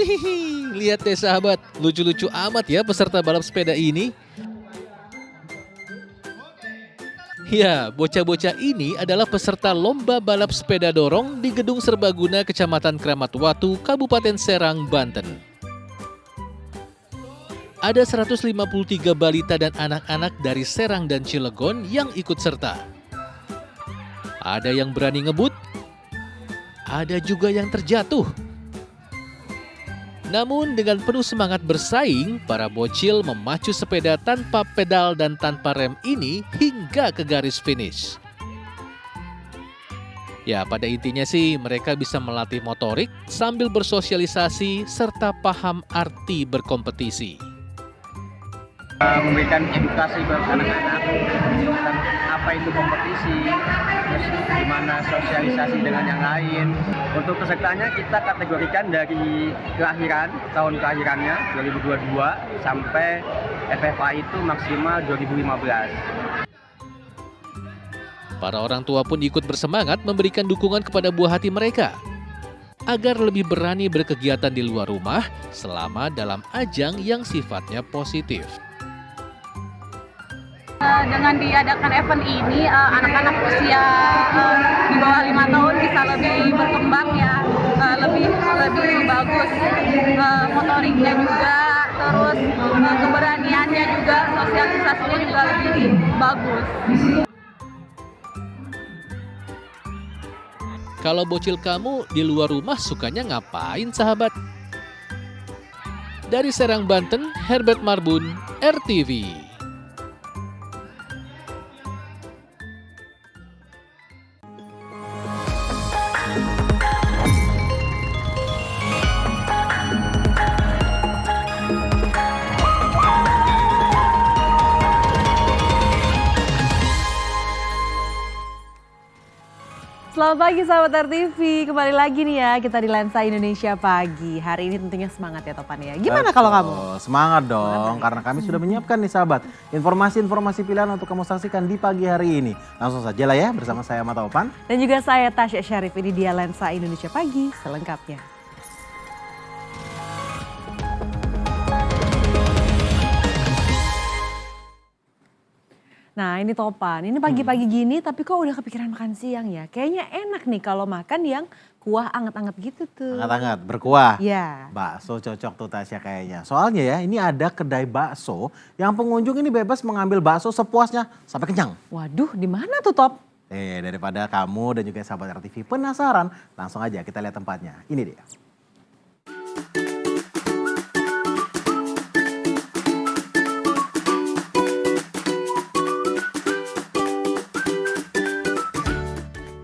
Wih, lihat deh sahabat, lucu-lucu amat ya peserta balap sepeda ini. Ya, bocah-bocah ini adalah peserta lomba balap sepeda dorong di Gedung Serbaguna Kecamatan Kramat Watu, Kabupaten Serang, Banten. Ada 153 balita dan anak-anak dari Serang dan Cilegon yang ikut serta. Ada yang berani ngebut, ada juga yang terjatuh. Namun dengan penuh semangat bersaing, para bocil memacu sepeda tanpa pedal dan tanpa rem ini hingga ke garis finish. Ya, pada intinya sih mereka bisa melatih motorik sambil bersosialisasi serta paham arti berkompetisi. Memberikan edukasi buat anak-anak tentang apa itu kompetisi, terus gimana sosialisasi dengan yang lain. Untuk pesertanya kita kategorikan dari tahun kelahirannya 2022 sampai FFA itu maksimal 2015. Para orang tua pun ikut bersemangat memberikan dukungan kepada buah hati mereka agar lebih berani berkegiatan di luar rumah selama dalam ajang yang sifatnya positif. Dengan diadakan event ini, anak-anak usia di bawah 5 tahun bisa lebih berkembang ya, lebih bagus motoriknya juga, terus keberaniannya juga, sosialisasinya juga lebih bagus. Kalau bocil kamu di luar rumah sukanya ngapain sahabat? Dari Serang, Banten, Herbert Marbun, RTV. Selamat pagi sahabat RTV, kembali lagi nih ya kita di Lensa Indonesia Pagi. Hari ini tentunya semangat ya Topan ya. Gimana kalau kamu? Semangat dong, karena kami sudah menyiapkan nih sahabat informasi-informasi pilihan untuk kamu saksikan di pagi hari ini. Langsung saja lah ya bersama saya Ahmad Taufan. Dan juga saya Tasya Syarif, ini dia Lensa Indonesia Pagi selengkapnya. Nah ini Topan, ini pagi-pagi gini tapi kok udah kepikiran makan siang ya. Kayaknya enak nih kalau makan yang kuah anget-anget gitu tuh. Anget-anget, berkuah. Ya. Bakso cocok tuh Tasya kayaknya. Soalnya ya ini ada kedai bakso yang pengunjung ini bebas mengambil bakso sepuasnya sampai kenyang. Waduh, di mana tuh Top? Daripada kamu dan juga sahabat RTV penasaran, langsung aja kita lihat tempatnya. Ini dia.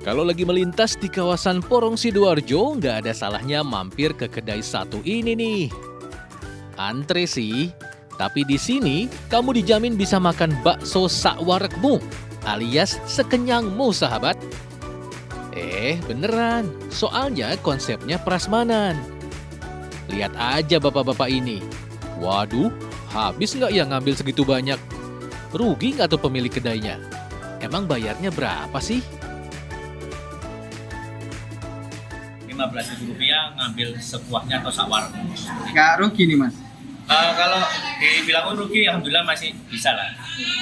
Kalau lagi melintas di kawasan Porong Sidoarjo, nggak ada salahnya mampir ke kedai satu ini nih. Antre sih, tapi di sini kamu dijamin bisa makan bakso sakwarekmu, alias sekenyangmu sahabat. Beneran, soalnya konsepnya prasmanan. Lihat aja bapak-bapak ini. Waduh, habis nggak ya ngambil segitu banyak? Rugi nggak tuh pemilik kedainya? Emang bayarnya berapa sih? Rp15.000 ngambil sepuasnya atau sakwar. Nggak rugi nih mas? Kalau dibilang rugi, alhamdulillah masih bisa lah.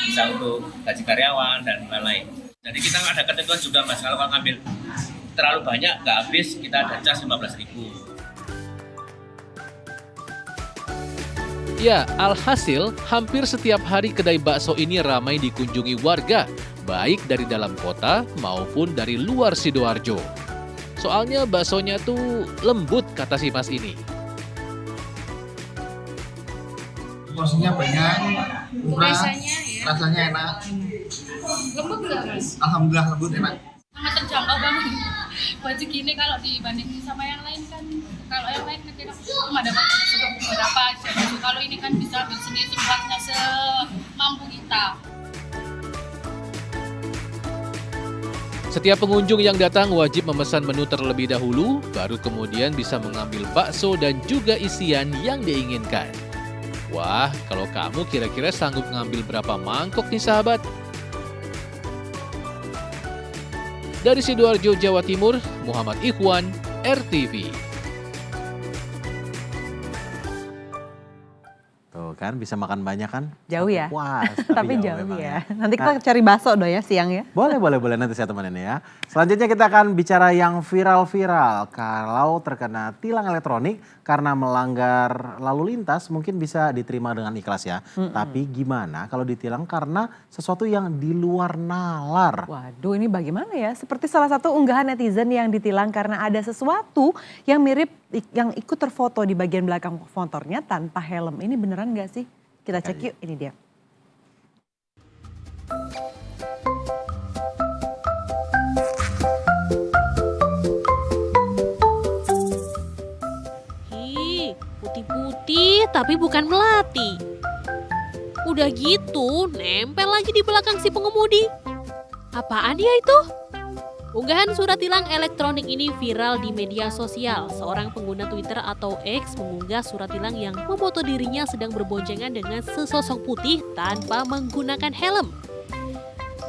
Bisa untuk gaji karyawan dan lain-lain. Jadi kita ada ketentuan juga mas, kalau ngambil terlalu banyak nggak habis, kita ada cas Rp15.000. Ya, alhasil hampir setiap hari kedai bakso ini ramai dikunjungi warga, baik dari dalam kota maupun dari luar Sidoarjo. Soalnya baksonya tuh lembut kata si mas ini. Porsinya banyak, murah, rasanya enak. Lembut nggak mas? Alhamdulillah lembut enak. Sangat terjangkau banget. Baju gini kalau dibandingin sama yang lain kan, kalau yang lain kan kita cuma dapat beberapa aja. Kalau ini kan bisa ambil sendiri sepuasnya semampu kita. Setiap pengunjung yang datang wajib memesan menu terlebih dahulu, baru kemudian bisa mengambil bakso dan juga isian yang diinginkan. Wah, kalau kamu kira-kira sanggup ngambil berapa mangkok nih sahabat? Dari Sidoarjo, Jawa Timur, Muhammad Ikhwan, RTV. Tuh kan bisa makan banyak kan? Jauh ya? Puas. Tapi jauh memang ya. Nanti kita cari bakso dong ya siang ya. Boleh nanti saya temenin ya. Selanjutnya kita akan bicara yang viral-viral. Kalau terkena tilang elektronik karena melanggar lalu lintas mungkin bisa diterima dengan ikhlas ya. Tapi gimana kalau ditilang karena sesuatu yang di luar nalar? Waduh ini bagaimana ya? Seperti salah satu unggahan netizen yang ditilang karena ada sesuatu yang mirip yang ikut terfoto di bagian belakang motornya tanpa helm. Ini beneran gak sih? Kita cek yuk, ini dia. Ih, putih-putih tapi bukan melati. Udah gitu, nempel lagi di belakang si pengemudi. Apaan ya itu? Unggahan surat tilang elektronik ini viral di media sosial. Seorang pengguna Twitter atau X mengunggah surat tilang yang memfoto dirinya sedang berboncengan dengan sesosok putih tanpa menggunakan helm.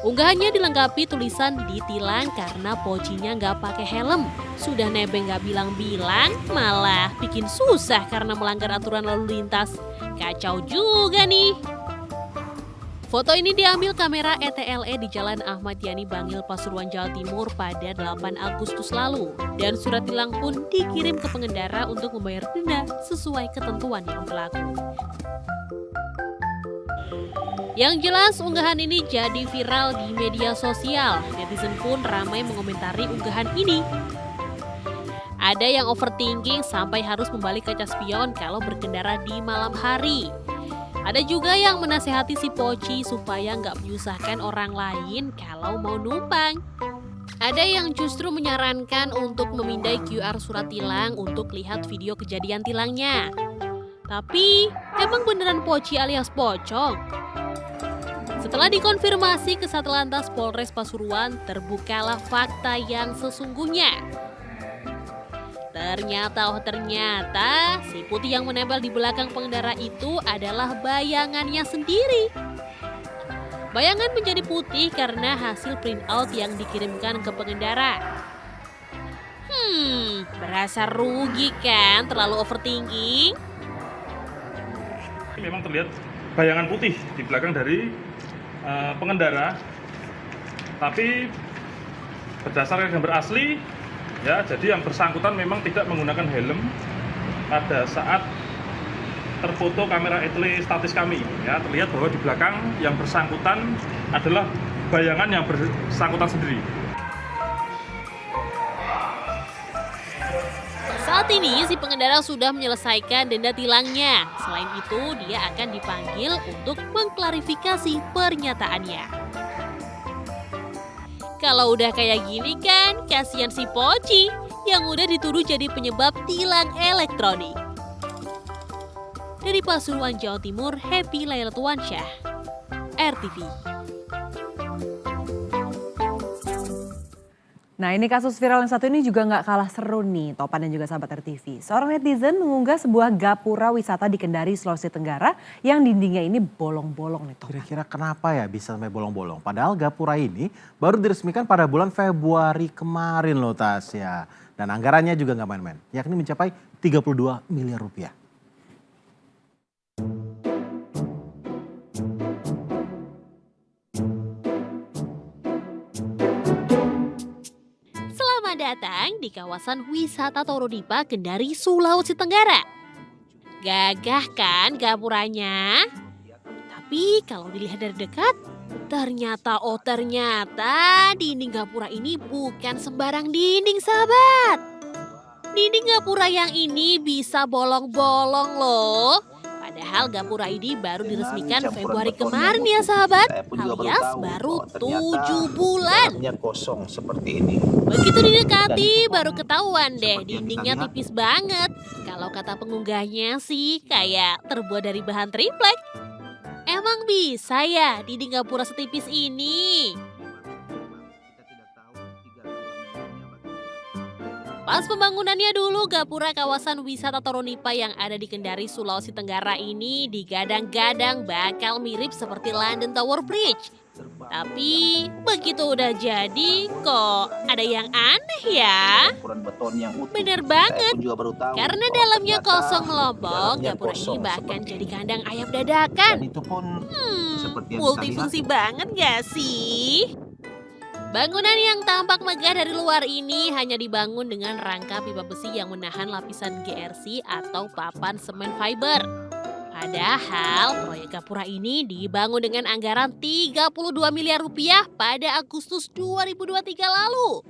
Unggahannya dilengkapi tulisan ditilang karena pocinya nggak pakai helm. Sudah nebeng nggak bilang-bilang, malah bikin susah karena melanggar aturan lalu lintas. Kacau juga nih. Foto ini diambil kamera ETLE di Jalan Ahmad Yani Bangil, Pasuruan, Jawa Timur pada 8 Agustus lalu. Dan surat tilang pun dikirim ke pengendara untuk membayar denda sesuai ketentuan yang berlaku. Yang jelas unggahan ini jadi viral di media sosial. Netizen pun ramai mengomentari unggahan ini. Ada yang overthinking sampai harus membalik kaca spion kalau berkendara di malam hari. Ada juga yang menasehati si Poci supaya nggak menyusahkan orang lain kalau mau numpang. Ada yang justru menyarankan untuk memindai QR surat tilang untuk lihat video kejadian tilangnya. Tapi emang beneran Poci alias pocong? Setelah dikonfirmasi ke Satlantas Polres Pasuruan, terbukalah fakta yang sesungguhnya. Ternyata si putih yang menempel di belakang pengendara itu adalah bayangannya sendiri. Bayangan menjadi putih karena hasil print out yang dikirimkan ke pengendara. Berasa rugi kan terlalu overthinking? Memang terlihat bayangan putih di belakang dari pengendara, tapi berdasarkan gambar asli, ya, jadi yang bersangkutan memang tidak menggunakan helm pada saat terfoto kamera ETLE statis kami. Ya, terlihat bahwa di belakang yang bersangkutan adalah bayangan yang bersangkutan sendiri. Saat ini si pengendara sudah menyelesaikan denda tilangnya. Selain itu, dia akan dipanggil untuk mengklarifikasi pernyataannya. Kalau udah kayak gini kan, kasihan si Poci yang udah dituduh jadi penyebab tilang elektronik. Dari Pasuruan, Jawa Timur, Happy Lailatuansyah, RTV. Nah ini kasus viral yang satu ini juga nggak kalah seru nih, Topan dan juga sahabat RTV. Seorang netizen mengunggah sebuah gapura wisata di Kendari, Sulawesi Tenggara yang dindingnya ini bolong-bolong nih Topan. Kira-kira kenapa ya bisa sampai bolong-bolong? Padahal gapura ini baru diresmikan pada bulan Februari kemarin loh Tasya. Dan anggarannya juga nggak main-main, yakni mencapai 32 miliar rupiah. Datang di kawasan wisata Torodipa, Kendari, Sulawesi Tenggara. Gagah kan gapuranya? Tapi kalau dilihat dari dekat, ternyata dinding gapura ini bukan sembarang dinding sahabat. Dinding gapura yang ini bisa bolong-bolong loh. Padahal gapura ini baru diresmikan Februari kemarin ya sahabat, alias baru 7 bulan. Kosong seperti ini. Begitu didekati baru ketahuan deh dindingnya tipis banget. Kalau kata pengunggahnya sih kayak terbuat dari bahan triplek. Emang bisa ya dinding gapura setipis ini? Pas pembangunannya dulu, gapura kawasan wisata Torodipa yang ada di Kendari, Sulawesi Tenggara ini digadang-gadang bakal mirip seperti London Tower Bridge. Tapi begitu udah jadi kok ada yang aneh ya. Ukuran beton yang utuh. Bener banget. Saya pun juga baru tahu Karena bahwa dalamnya ternyata kosong di lombok, dalamnya dapur ini kosong bahkan seperti jadi ini. kandang ayam Dan dadakan. itu pun seperti yang Multifungsi banget gak sih? Bangunan yang tampak megah dari luar ini hanya dibangun dengan rangka pipa besi yang menahan lapisan GRC atau papan semen fiber. Padahal proyek gapura ini dibangun dengan anggaran 32 miliar rupiah pada Agustus 2023 lalu.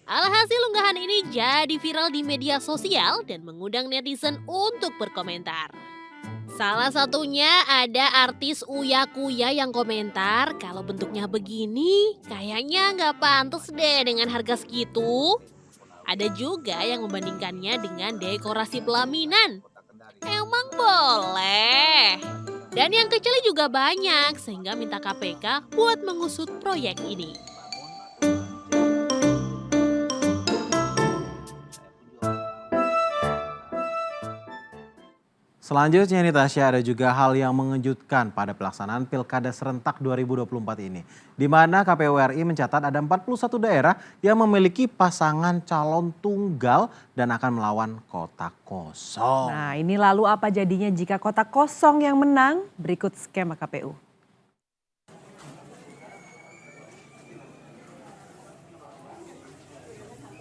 Alhasil unggahan ini jadi viral di media sosial dan mengundang netizen untuk berkomentar. Salah satunya ada artis Uya Kuya yang komentar kalau bentuknya begini kayaknya nggak pantas deh dengan harga segitu. Ada juga yang membandingkannya dengan dekorasi pelaminan. Emang boleh? Dan yang kecilnya juga banyak sehingga minta KPK buat mengusut proyek ini. Selanjutnya nih Tasya, ada juga hal yang mengejutkan pada pelaksanaan Pilkada Serentak 2024 ini. Di mana KPU RI mencatat ada 41 daerah yang memiliki pasangan calon tunggal dan akan melawan kota kosong. Nah, ini lalu apa jadinya jika kota kosong yang menang? Berikut skema KPU.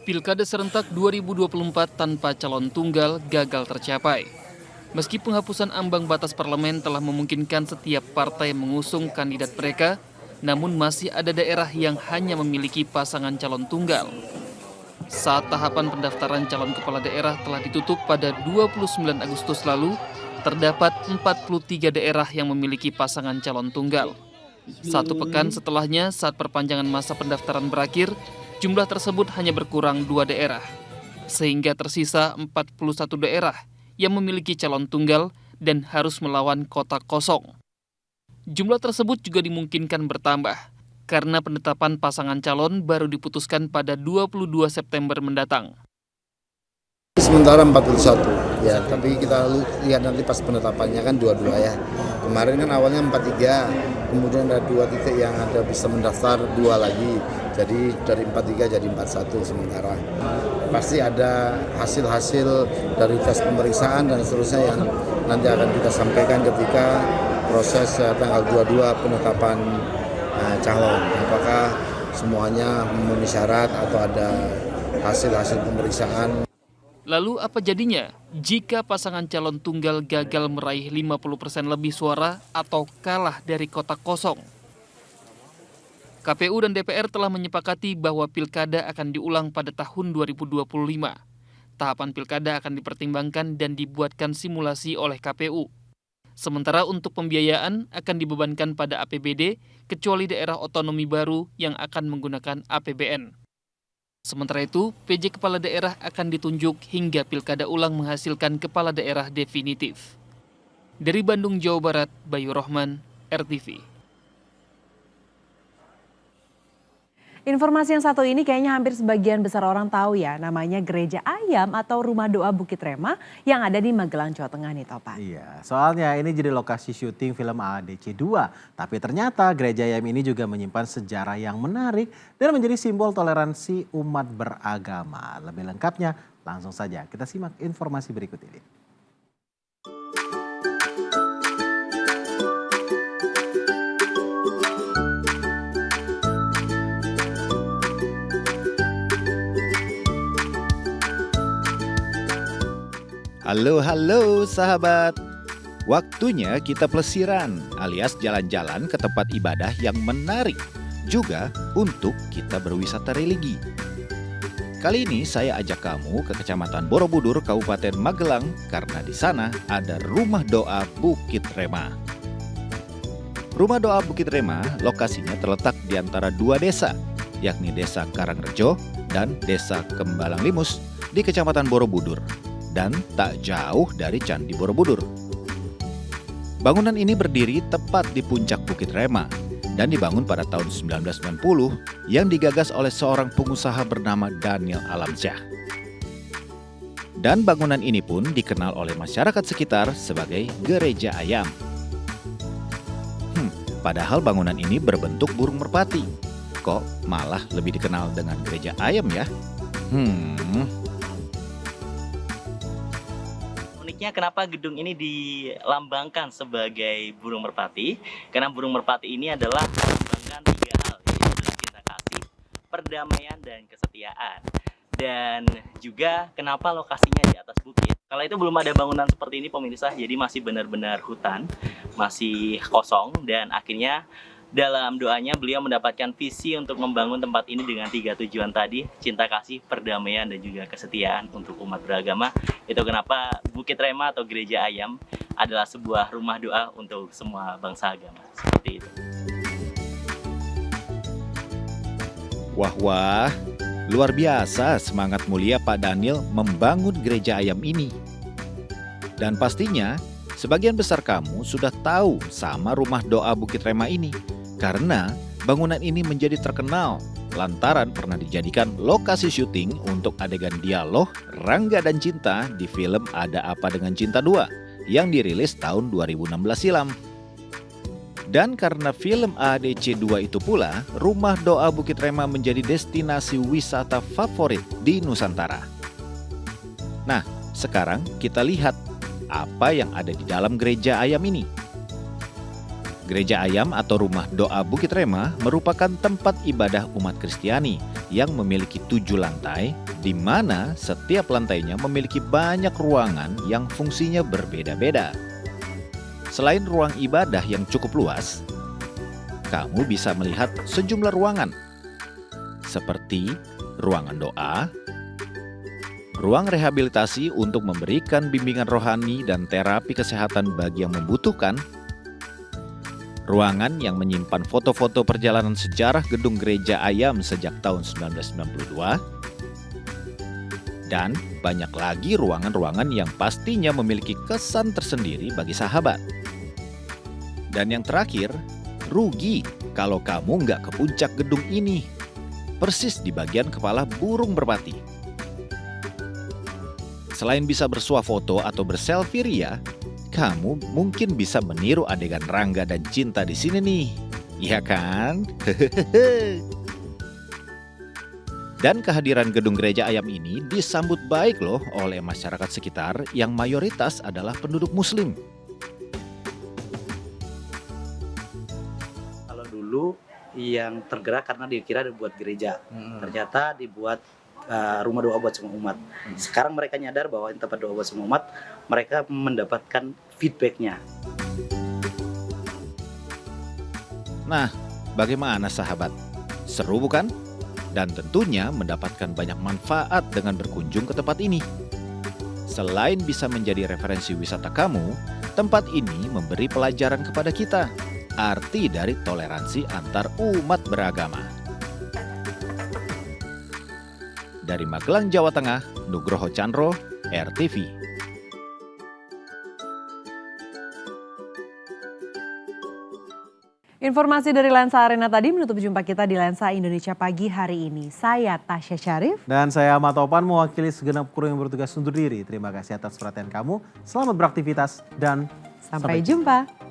Pilkada Serentak 2024 tanpa calon tunggal gagal tercapai. Meski penghapusan ambang batas parlemen telah memungkinkan setiap partai mengusung kandidat mereka, namun masih ada daerah yang hanya memiliki pasangan calon tunggal. Saat tahapan pendaftaran calon kepala daerah telah ditutup pada 29 Agustus lalu, terdapat 43 daerah yang memiliki pasangan calon tunggal. 1 pekan setelahnya, saat perpanjangan masa pendaftaran berakhir, jumlah tersebut hanya berkurang 2 daerah, sehingga tersisa 41 daerah yang memiliki calon tunggal dan harus melawan kota kosong. Jumlah tersebut juga dimungkinkan bertambah karena penetapan pasangan calon baru diputuskan pada 22 September mendatang. Sementara 41 ya, tapi kita lihat nanti pas penetapannya kan 22 ya. Kemarin kan awalnya 43, kemudian ada 2 titik yang ada bisa mendaftar 2 lagi. Jadi dari 43 jadi 41 sementara. Pasti ada hasil-hasil dari tes pemeriksaan dan seterusnya yang nanti akan kita sampaikan ketika proses tanggal 22 penetapan calon. Apakah semuanya memenuhi syarat atau ada hasil-hasil pemeriksaan. Lalu apa jadinya jika pasangan calon tunggal gagal meraih 50% lebih suara atau kalah dari kota kosong? KPU dan DPR telah menyepakati bahwa pilkada akan diulang pada tahun 2025. Tahapan pilkada akan dipertimbangkan dan dibuatkan simulasi oleh KPU. Sementara untuk pembiayaan akan dibebankan pada APBD kecuali daerah otonomi baru yang akan menggunakan APBN. Sementara itu, PJ Kepala Daerah akan ditunjuk hingga pilkada ulang menghasilkan kepala daerah definitif. Dari Bandung, Jawa Barat, Bayu Rohman, RTV. Informasi yang satu ini kayaknya hampir sebagian besar orang tahu ya, namanya Gereja Ayam atau Rumah Doa Bukit Rema yang ada di Magelang, Jawa Tengah nih Topan. Iya, soalnya ini jadi lokasi syuting film AADC 2. Tapi ternyata Gereja Ayam ini juga menyimpan sejarah yang menarik dan menjadi simbol toleransi umat beragama. Lebih lengkapnya langsung saja kita simak informasi berikut ini. Halo sahabat, waktunya kita plesiran alias jalan-jalan ke tempat ibadah yang menarik, juga untuk kita berwisata religi. Kali ini saya ajak kamu ke Kecamatan Borobudur, Kabupaten Magelang, karena di sana ada Rumah Doa Bukit Rema. Rumah Doa Bukit Rema lokasinya terletak di antara 2 desa, yakni Desa Karangrejo dan Desa Kembalang Limus di Kecamatan Borobudur. Dan tak jauh dari Candi Borobudur. Bangunan ini berdiri tepat di puncak Bukit Rema dan dibangun pada tahun 1990 yang digagas oleh seorang pengusaha bernama Daniel Alamsyah. Dan bangunan ini pun dikenal oleh masyarakat sekitar sebagai Gereja Ayam. Padahal bangunan ini berbentuk burung merpati. Kok malah lebih dikenal dengan gereja ayam ya? Uniknya kenapa gedung ini dilambangkan sebagai burung merpati? Karena burung merpati ini adalah melambangkan 3 hal, yaitu cinta kasih, perdamaian, dan kesetiaan. Dan juga kenapa lokasinya di atas bukit. Kala itu belum ada bangunan seperti ini pemirsa, jadi masih benar-benar hutan, masih kosong, dan akhirnya dalam doanya beliau mendapatkan visi untuk membangun tempat ini dengan 3 tujuan tadi, cinta kasih, perdamaian, dan juga kesetiaan untuk umat beragama. Itu kenapa Bukit Rema atau Gereja Ayam adalah sebuah rumah doa untuk semua bangsa agama. Seperti itu. Wah, luar biasa semangat mulia Pak Daniel membangun gereja ayam ini. Dan pastinya, sebagian besar kamu sudah tahu sama rumah doa Bukit Rema ini. Karena bangunan ini menjadi terkenal lantaran pernah dijadikan lokasi syuting untuk adegan dialog Rangga dan Cinta di film Ada Apa Dengan Cinta 2 yang dirilis tahun 2016 silam. Dan karena film AADC 2 itu pula, rumah doa Bukit Rema menjadi destinasi wisata favorit di Nusantara. Nah, sekarang kita lihat apa yang ada di dalam gereja ayam ini. Gereja Ayam atau Rumah Doa Bukit Rema merupakan tempat ibadah umat Kristiani yang memiliki 7 lantai, di mana setiap lantainya memiliki banyak ruangan yang fungsinya berbeda-beda. Selain ruang ibadah yang cukup luas, kamu bisa melihat sejumlah ruangan, seperti ruangan doa, ruang rehabilitasi untuk memberikan bimbingan rohani dan terapi kesehatan bagi yang membutuhkan, ruangan yang menyimpan foto-foto perjalanan sejarah gedung gereja ayam sejak tahun 1992, dan banyak lagi ruangan-ruangan yang pastinya memiliki kesan tersendiri bagi sahabat. Dan yang terakhir, rugi kalau kamu nggak ke puncak gedung ini, persis di bagian kepala burung merpati. Selain bisa bersuah foto atau berselfie ria, kamu mungkin bisa meniru adegan Rangga dan Cinta di sini nih, iya kan? Dan kehadiran gedung gereja ayam ini disambut baik loh oleh masyarakat sekitar yang mayoritas adalah penduduk Muslim. Kalau dulu yang tergerak karena dikira dibuat gereja, ternyata dibuat rumah doa buat semua umat. Sekarang mereka nyadar bahwa ini tempat doa buat semua umat, mereka mendapatkan feedbacknya. Nah, bagaimana sahabat? Seru bukan? Dan tentunya mendapatkan banyak manfaat dengan berkunjung ke tempat ini. Selain bisa menjadi referensi wisata kamu, tempat ini memberi pelajaran kepada kita, arti dari toleransi antar umat beragama. Dari Magelang, Jawa Tengah, Nugroho Chandro, RTV. Informasi dari Lensa Arena tadi menutup jumpa kita di Lensa Indonesia Pagi hari ini. Saya Tasya Syarif. Dan saya Ahmad Topan mewakili segenap kru yang bertugas undur diri. Terima kasih atas perhatian kamu. Selamat beraktivitas dan sampai jumpa.